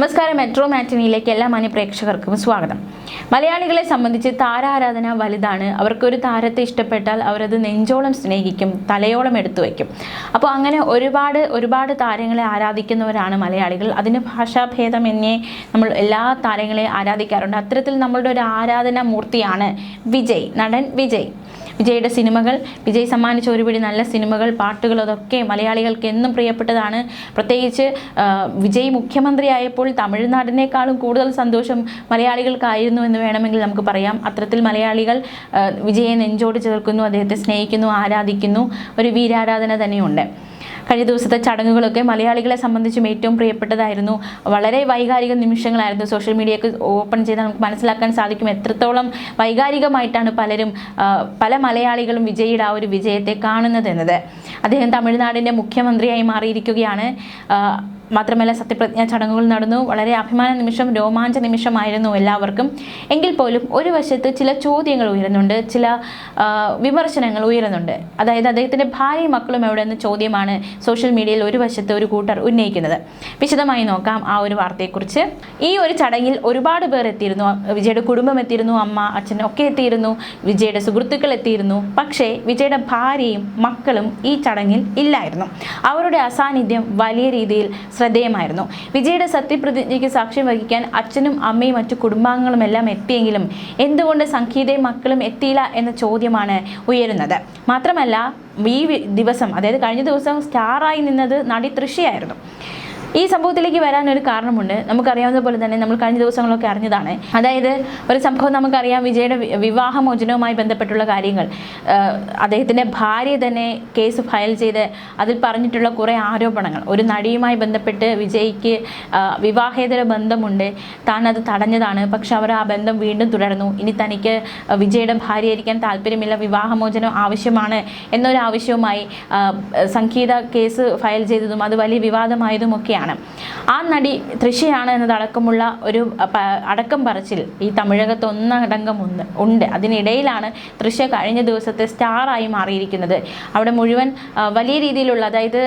നമസ്കാരം. മെട്രോ മാറ്റിനിയിലേക്ക് എല്ലാ മാന്യ പ്രേക്ഷകർക്കും സ്വാഗതം. മലയാളികളെ സംബന്ധിച്ച് താരാരാധന വലുതാണ്. അവർക്കൊരു താരത്തെ ഇഷ്ടപ്പെട്ടാൽ അവരത് നെഞ്ചോളം സ്നേഹിക്കും, തലയോളം എടുത്തു വയ്ക്കും. അപ്പോൾ അങ്ങനെ ഒരുപാട് താരങ്ങളെ ആരാധിക്കുന്നവരാണ് മലയാളികൾ. അതിന് ഭാഷാഭേദമന്യേ നമ്മൾ എല്ലാ താരങ്ങളെ ആരാധിക്കാറുണ്ട്. അത്തരത്തിൽ നമ്മളുടെ ഒരു ആരാധനാ മൂർത്തിയാണ് വിജയ്, നടൻ വിജയ്. വിജയുടെ സിനിമകൾ, വിജയ് സമ്മാനിച്ച ഒരുപിടി നല്ല സിനിമകൾ, പാട്ടുകൾ, അതൊക്കെ മലയാളികൾക്ക് എന്നും പ്രിയപ്പെട്ടതാണ്. പ്രത്യേകിച്ച് വിജയ് മുഖ്യമന്ത്രിയായപ്പോൾ തമിഴ്നാടിനേക്കാളും കൂടുതൽ സന്തോഷം മലയാളികൾക്കായിരുന്നു എന്ന് വേണമെങ്കിൽ നമുക്ക് പറയാം. അത്തരത്തിൽ മലയാളികൾ വിജയെ നെഞ്ചോട് ചേർക്കുന്നു, അദ്ദേഹത്തെ സ്നേഹിക്കുന്നു, ആരാധിക്കുന്നു. ഒരു വീരാരാധന തന്നെയുണ്ട്. കഴിഞ്ഞ ദിവസത്തെ ചടങ്ങുകളൊക്കെ മലയാളികളെ സംബന്ധിച്ചും ഏറ്റവും പ്രിയപ്പെട്ടതായിരുന്നു. വളരെ വൈകാരിക നിമിഷങ്ങളായിരുന്നു. സോഷ്യൽ മീഡിയയൊക്കെ ഓപ്പൺ ചെയ്താൽ നമുക്ക് മനസ്സിലാക്കാൻ സാധിക്കും എത്രത്തോളം വൈകാരികമായിട്ടാണ് പല മലയാളികളും വിജയുടെ ആ ഒരു വിജയത്തെ കാണുന്നതെന്നത്. അദ്ദേഹം തമിഴ്നാടിൻ്റെ മുഖ്യമന്ത്രിയായി മാറിയിരിക്കുകയാണ്. മാത്രമല്ല സത്യപ്രതിജ്ഞാ ചടങ്ങുകൾ നടന്നു. വളരെ അഭിമാന നിമിഷം, രോമാഞ്ച നിമിഷമായിരുന്നു എല്ലാവർക്കും. എങ്കിൽ പോലും ഒരു വശത്ത് ചില ചോദ്യങ്ങൾ ഉയരുന്നുണ്ട്, ചില വിമർശനങ്ങൾ ഉയരുന്നുണ്ട്. അതായത് അദ്ദേഹത്തിൻ്റെ ഭാര്യയും മക്കളും എവിടെ എന്ന ചോദ്യമാണ് സോഷ്യൽ മീഡിയയിൽ ഒരു വശത്ത് ഒരു കൂട്ടർ ഉന്നയിക്കുന്നത്. വിശദമായി നോക്കാം ആ ഒരു വാർത്തയെക്കുറിച്ച്. ഈ ഒരു ചടങ്ങിൽ ഒരുപാട് പേർ എത്തിയിരുന്നു. വിജയുടെ കുടുംബം എത്തിയിരുന്നു, അമ്മ അച്ഛൻ ഒക്കെ എത്തിയിരുന്നു, വിജയുടെ സുഹൃത്തുക്കൾ എത്തിയിരുന്നു. പക്ഷേ വിജയുടെ ഭാര്യയും മക്കളും ഈ ചടങ്ങിൽ ഇല്ലായിരുന്നു. അവരുടെ അസാന്നിധ്യം വലിയ രീതിയിൽ ശ്രദ്ധേയമായിരുന്നു. വിജയുടെ സത്യപ്രതിജ്ഞയ്ക്ക് സാക്ഷ്യം വഹിക്കാൻ അച്ഛനും അമ്മയും മറ്റു കുടുംബാംഗങ്ങളും എല്ലാം എത്തിയെങ്കിലും എന്തുകൊണ്ട് സംഗീതയും മക്കളും എത്തിയില്ല എന്ന ചോദ്യമാണ് ഉയരുന്നത്. മാത്രമല്ല ഈ ദിവസം, അതായത് കഴിഞ്ഞ ദിവസം സ്റ്റാറായി നിന്നത് നടി തൃഷയായിരുന്നു. ഈ സംഭവത്തിലേക്ക് വരാനൊരു കാരണമുണ്ട്. നമുക്കറിയാവുന്ന പോലെ തന്നെ നമ്മൾ കഴിഞ്ഞ ദിവസങ്ങളൊക്കെ അറിഞ്ഞതാണ്. അതായത് ഒരു സംഭവം നമുക്കറിയാം, വിജയുടെ വിവാഹമോചനവുമായി ബന്ധപ്പെട്ടുള്ള കാര്യങ്ങൾ. അദ്ദേഹത്തിൻ്റെ ഭാര്യ തന്നെ കേസ് ഫയൽ ചെയ്ത് അതിൽ പറഞ്ഞിട്ടുള്ള കുറേ ആരോപണങ്ങൾ. ഒരു നടിയുമായി ബന്ധപ്പെട്ട് വിജയ്ക്ക് വിവാഹേതര ബന്ധമുണ്ട്, താൻ അത് തടഞ്ഞതാണ്, പക്ഷെ അവർ ആ ബന്ധം വീണ്ടും തുടർന്നു. ഇനി തനിക്ക് വിജയുടെ ഭാര്യയായിരിക്കാൻ താല്പര്യമില്ല, വിവാഹമോചനം ആവശ്യമാണ് എന്നൊരു ആവശ്യവുമായി സംഗീത കേസ് ഫയൽ ചെയ്തതും അത് വലിയ വിവാദമായതുമൊക്കെയാണ്. ആ നടി തൃഷയാണ് എന്നതടക്കമുള്ള ഒരു അടക്കം പറച്ചിൽ ഈ തമിഴകത്ത് ഒന്നടങ്കം ഉണ്ട്. അതിനിടയിലാണ് തൃഷ കഴിഞ്ഞ ദിവസത്തെ സ്റ്റാറായി മാറിയിരിക്കുന്നത്. അവിടെ മുഴുവൻ വലിയ രീതിയിലുള്ള, അതായത്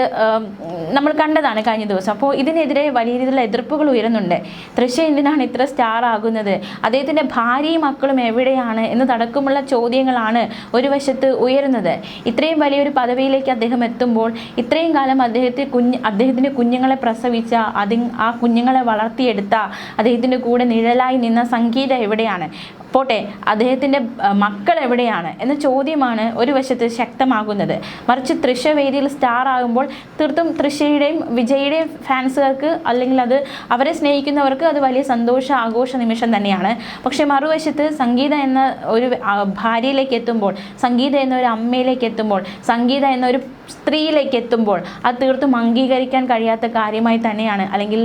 നമ്മൾ കണ്ടതാണ് കഴിഞ്ഞ ദിവസം. അപ്പോൾ ഇതിനെതിരെ വലിയ രീതിയിലുള്ള എതിർപ്പുകൾ ഉയരുന്നുണ്ട്. തൃഷ എന്തിനാണ് ഇത്ര സ്റ്റാർ ആകുന്നത്, അദ്ദേഹത്തിൻ്റെ ഭാര്യയും മക്കളും എവിടെയാണ് എന്നതടക്കമുള്ള ചോദ്യങ്ങളാണ് ഒരു വശത്ത് ഉയരുന്നത്. ഇത്രയും വലിയൊരു പദവിയിലേക്ക് അദ്ദേഹം എത്തുമ്പോൾ ഇത്രയും കാലം അദ്ദേഹത്തിൻ്റെ കുഞ്ഞുങ്ങളെ പ്രസവിച്ച, ആ കുഞ്ഞുങ്ങളെ വളർത്തിയെടുത്ത, അദ്ദേഹത്തിൻ്റെ കൂടെ നിഴലായി നിന്ന സംഗീത എവിടെയാണ്, പോട്ടെ അദ്ദേഹത്തിൻ്റെ മക്കൾ എവിടെയാണ് എന്ന ചോദ്യമാണ് ഒരു വശത്ത് ശക്തമാകുന്നത്. മറിച്ച് തൃഷ വേദിയിൽ സ്റ്റാർ ആകുമ്പോൾ തീർത്തും തൃഷയുടെയും വിജയുടെയും ഫാൻസുകാർക്ക്, അല്ലെങ്കിൽ അത് അവരെ സ്നേഹിക്കുന്നവർക്ക് അത് വലിയ ആഘോഷ നിമിഷം തന്നെയാണ്. പക്ഷെ മറുവശത്ത് സംഗീത എന്ന ഒരു ഭാര്യയിലേക്ക് എത്തുമ്പോൾ, സംഗീത എന്ന ഒരു അമ്മയിലേക്ക് എത്തുമ്പോൾ, സംഗീത എന്നൊരു സ്ത്രീയിലേക്ക് എത്തുമ്പോൾ അത് തീർത്തും അംഗീകരിക്കാൻ കഴിയാത്ത കാര്യമായി തന്നെയാണ്, അല്ലെങ്കിൽ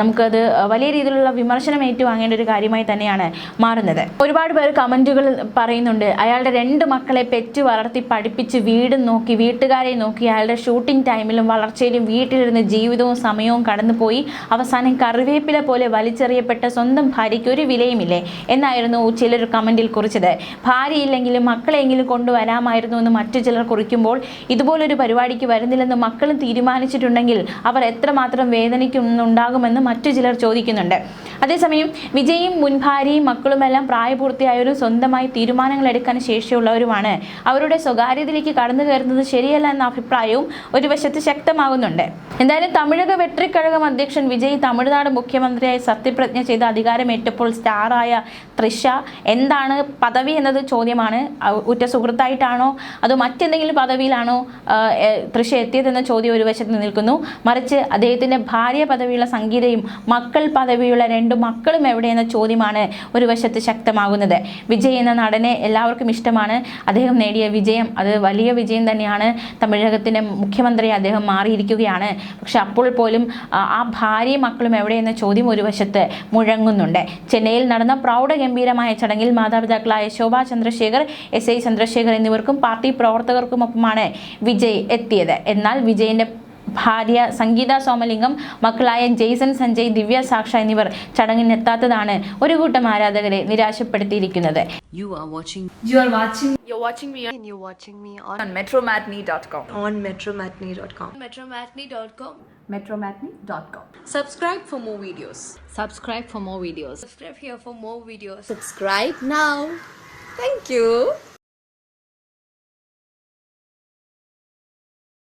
നമുക്കത് വലിയ രീതിയിലുള്ള വിമർശനം ഏറ്റുവാങ്ങേണ്ട ഒരു കാര്യമായി തന്നെയാണ് മാറുന്നത്. ഒരുപാട് പേർ കമൻറ്റുകൾ പറയുന്നുണ്ട്, അയാളുടെ 2 മക്കളെ പെറ്റ് വളർത്തി പഠിപ്പിച്ച് വീടും നോക്കി വീട്ടുകാരെ നോക്കി അയാളുടെ ഷൂട്ടിംഗ് ടൈമിലും വളർച്ചയിലും വീട്ടിലിരുന്ന് ജീവിതവും സമയവും കടന്നുപോയി അവസാനം കറിവേപ്പില പോലെ വലിച്ചെറിയപ്പെട്ട സ്വന്തം ഭാര്യയ്ക്ക് ഒരു വിലയുമില്ലേ എന്നായിരുന്നു ചിലർ കമൻറ്റിൽ കുറിച്ചത്. ഭാര്യയില്ലെങ്കിലും മക്കളെങ്കിലും കൊണ്ടുവരാമായിരുന്നു എന്ന് മറ്റു ചിലർ കുറിക്കുമ്പോൾ, ഇതുപോലൊരു പരിപാടിക്ക് വരുന്നില്ലെന്ന് മക്കളും തീരുമാനിച്ചിട്ടുണ്ടെങ്കിൽ അവർ എത്രമാത്രം വേദനിക്കുന്നുണ്ടാകുമെന്ന് മറ്റു ചിലർ ചോദിക്കുന്നുണ്ട്. അതേസമയം വിജയും മുൻ ഭാര്യയും മക്കളുമെല്ലാം പ്രായപൂർത്തിയായവരും സ്വന്തമായി തീരുമാനങ്ങൾ എടുക്കാൻ ശേഷിയുള്ളവരുമാണ്. അവരുടെ സ്വകാര്യതയിലേക്ക് കടന്നു കയറുന്നത് ശരിയല്ല എന്ന അഭിപ്രായവും ഒരു വശത്ത് ശക്തമാകുന്നുണ്ട്. എന്തായാലും തമിഴക വെട്രിക്കഴകം അധ്യക്ഷൻ വിജയ് തമിഴ്നാട് മുഖ്യമന്ത്രിയായി സത്യപ്രതിജ്ഞ ചെയ്ത് അധികാരമേറ്റപ്പോൾ സ്റ്റാറായ തൃഷ എന്താണ് പദവി എന്നത് ചോദ്യമാണ്. ഉറ്റ സുഹൃത്തായിട്ടാണോ അതോ മറ്റെന്തെങ്കിലും പദവിയിലാണോ തൃഷ എത്തിയതെന്ന ചോദ്യം ഒരു വശത്ത് നിൽക്കുന്നു. മറിച്ച് അദ്ദേഹത്തിൻ്റെ ഭാര്യ പദവിയുള്ള സംഗീതയും മക്കൾ പദവിയുള്ള 2 മക്കളും എവിടെയെന്ന ചോദ്യമാണ് ഒരു വശത്ത് ശക്തമാകുന്നത്. വിജയ് എന്ന നടനെ എല്ലാവർക്കും ഇഷ്ടമാണ്. അദ്ദേഹം നേടിയ വിജയം അത് വലിയ വിജയം തന്നെയാണ്. തമിഴകത്തിൻ്റെ മുഖ്യമന്ത്രി അദ്ദേഹം മാറിയിരിക്കുകയാണ്. പക്ഷെ അപ്പോൾ പോലും ആ ഭാര്യയും മക്കളും എവിടെയെന്ന ചോദ്യം ഒരു വശത്ത് മുഴങ്ങുന്നുണ്ട്. ചെന്നൈയിൽ നടന്ന പ്രൗഢഗംഭീരമായ ചടങ്ങിൽ മാതാപിതാക്കളായ ശോഭാ ചന്ദ്രശേഖർ, SI ചന്ദ്രശേഖർ എന്നിവർക്കും പാർട്ടി പ്രവർത്തകർക്കുമൊപ്പമാണ് വിജയ് എത്തിയത്. എന്നാൽ വിജയിൻ്റെ ഭാര്യ സംഗീത സോമലിംഗം, മക്കളായ ജെയ്സൺ സഞ്ജയ്, ദിവ്യ സാക്ഷ എന്നിവർ ചടങ്ങിനെത്താത്തതാണ് ഒരു കൂട്ടം ആരാധകരെ നിരാശപ്പെടുത്തിയിരിക്കുന്നത്. You're watching me on metromatney.com. metromatney.com. metromatney.com. Subscribe for more videos. Subscribe for more videos. Subscribe here for more videos. Subscribe now. Thank you.